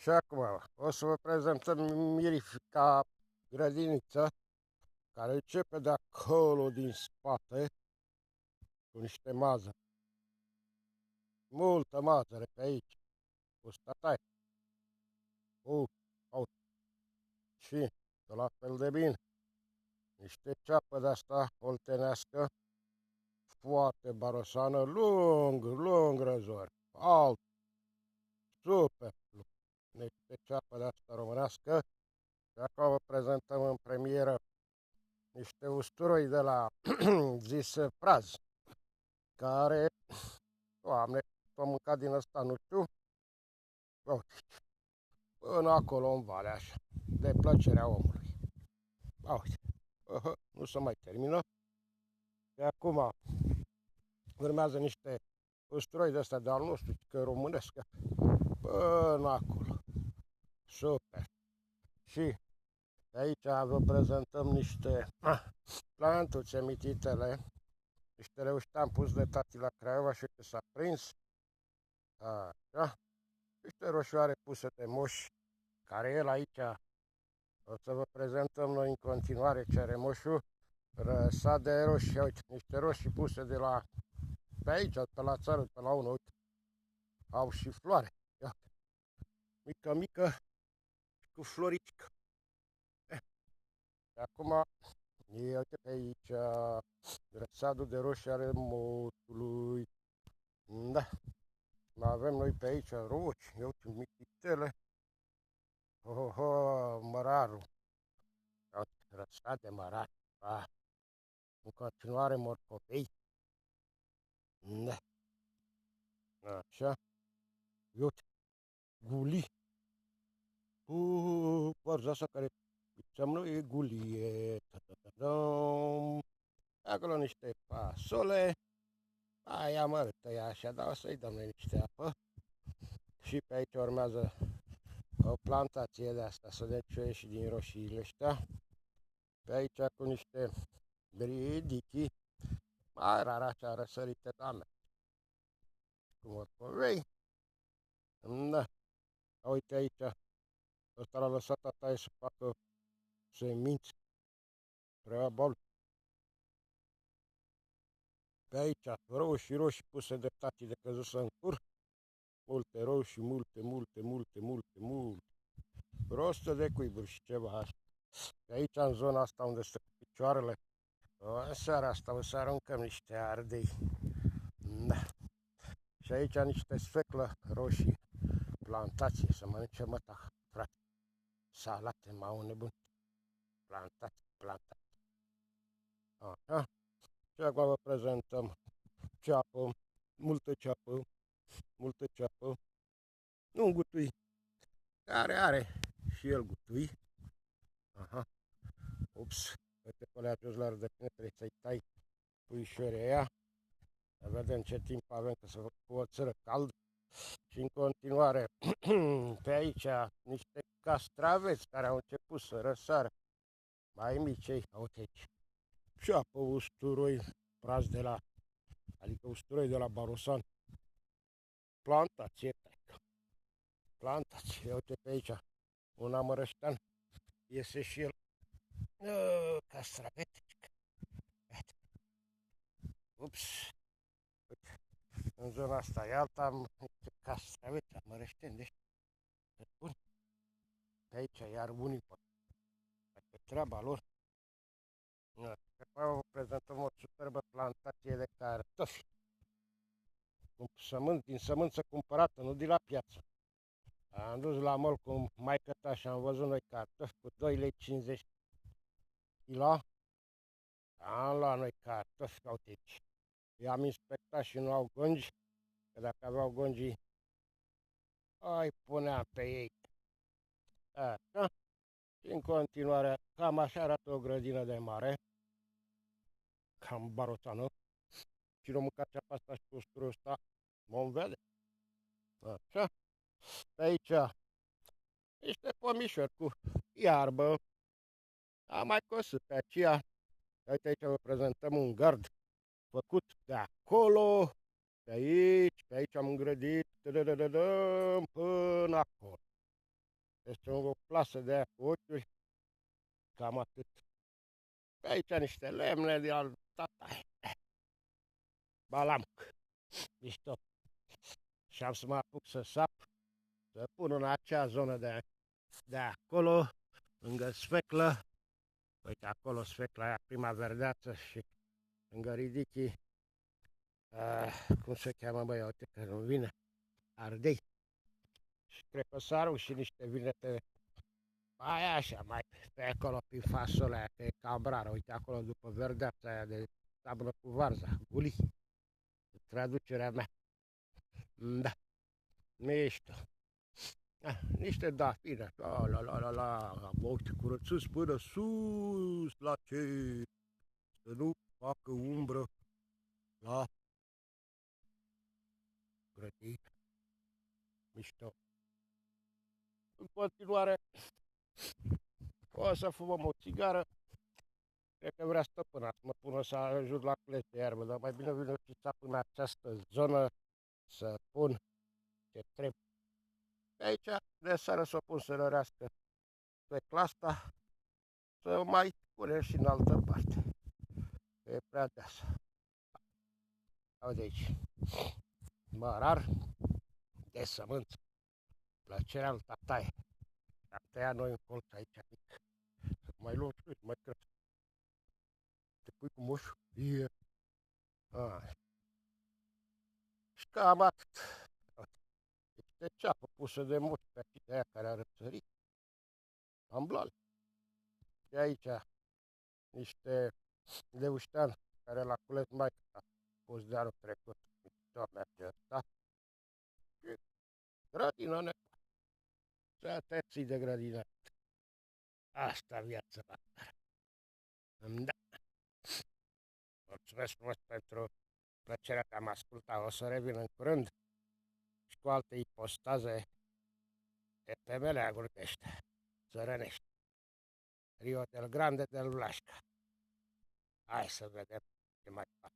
Și acum o să vă prezentăm mirifica grădiniță care începe de acolo din spate cu niște mazăre. Multă mazăre pe aici, cu statai. Au. Și de la fel de bine. Niște ceapă de asta oltenească, foarte barosană, lung răzor. Alt, super lung. Niște ceapă de asta românească. Și acum vă prezentăm în premieră niște usturoi de la zis Praz, care, Doamne, am mâncat din ăsta, nu știu, până acolo în vale, așa, de plăcerea omului. Uite, nu se mai termină. Și acum urmează niște usturoi de astea de al nostru, că românesc, până acolo. Super. Și aici vă prezentăm niște plantuțe mititele, niște reușite am pus de tati la Craiova și că s-a prins. Așa. Niște roșioare puse de moș, care el aici, o să vă prezentăm noi în continuare ce are moșul, răsat de roșii, uite, niște roșii puse de la, pe aici, pe la țară, pe la unul, uite, au și floare, ia, mică, cu floricică. Și acum, uite pe aici, răsadul de roșii ale motului, da, mai avem noi pe aici roci, uite, mititele, mărarul, răsat de mărar, în continuare morcovei, da, așa, uite, guli, varza asta care seamănă e gulie, acolo niște fasole, aia mărâtă e așa, dar o să-i dăm noi niște apă, și pe aici urmează o plantație de asta, să vedem ce ieși din roșiile ăștia, pe aici cu niște bridichi, mai rar așa răsărite, doamne, cu morcovei, da, uite aici, ăsta l-a lăsat tataie să facă semințe, treaba lui. Pe aici, roșii puse de tati de căzut în cur, multe roșii, multe, vreo 100 de cuiburi și ceva așa. Pe aici, în zona asta unde stă cu picioarele, în seara asta o să aruncăm niște ardei. Da. Și aici niște sfeclă roșii, plantație, să mănânce măta, frate. Salate, m-au nebun. Plantație. Așa. Și acum vă prezentăm ceapă, multă ceapă, un gutui care are și el gutui. Aha. Ups, uite că le-a jos la rădăcină, trebuie să-i tai puișorii aia. Să vedem ce timp avem, că să fac cu o țără cald. Și în continuare, pe aici, niște castraveți care au început să răsară. Mai mici ei, uite aici. Ceapă, usturoi, Praz de la, adică usturoi de la Barosan. Plantație, plantație, uite pe aici, un amărăștean, iese și el, castravete, ups, uite, în zona asta e alta, am niște castravete, amărășteni, deci, bun, pe aici, iar unii pe treaba lor, acum vă prezentăm o superbă plantație de cartofi, din sămânță cumpărată, nu de la piață. Am dus la mall cu maică-ta și am văzut noi cartofi cu 2,50 lei kilo. Am luat noi cartofi, uite aici. I-am inspectat și nu au gongi, că dacă aveau gongii, îi puneam pe ei. Așa. Și în continuare, cam așa arată o grădină de mare, cam barotană. Și nu mânca ceapa asta și cu usturoiul ăsta, vom vede. Așa. Pe aici, niște pomișori cu iarbă. Am mai cosut pe aceea. Uite aici vă prezentăm un gard făcut de acolo, pe aici am îngrădit, până acolo. Este o plasă de aia cu ochiuri, cam atât. Pe aici niște lemne de al tatai. Balamc, mișto. Și am să mă apuc să sap, să pun în acea zonă de acolo, lângă sfeclă. Uite, acolo sfecla aia, prima verdeață și lângă ridichii, cum se cheamă, băi, uite că nu vine, ardei. Și cred că s-au și niște vinete, aia așa, mai pe acolo, prin fasolea aia, că e cam rară. Uite acolo, după verdeața aia de tabără cu varza, guli, traducerea mea. Da, mișto. Niște dafine, la, uite, curățâți până sus, la ce, să nu facă umbră la grădină. Mișto. În continuare, o să fumăm o țigară. Cred că vrea stăpâna să mă pună să ajut la cules de iarbă, dar mai bine vine fița până această zonă să pun ce trebuie. Pe aici, de seară să o pun să rărească pe clasta, să o mai punem și în altă parte. E prea deasă. Auzi aici, mărar de sămânță, plăcerea lui tataie. Am tăiat noi un colț aici mic, să mai luăm și mai crește. Te pui cu moșul, și cam atât. Este ceapă pusă de moș pe de aia care a răsărit. Amblal. Și aici niște leuștean care l-a cules mai a fost de anul trecut. Tot merge ăsta. Și grădină ne să te ții de grădină. Asta viața mea. Da. Mulțumesc frumos pentru plăcerea că am ascultat. O să revin în curând și cu alte ipostaze de pe meleaguri de ăștia țărănești. Rio del Grande del Vlașca. Hai să vedem ce mai fac.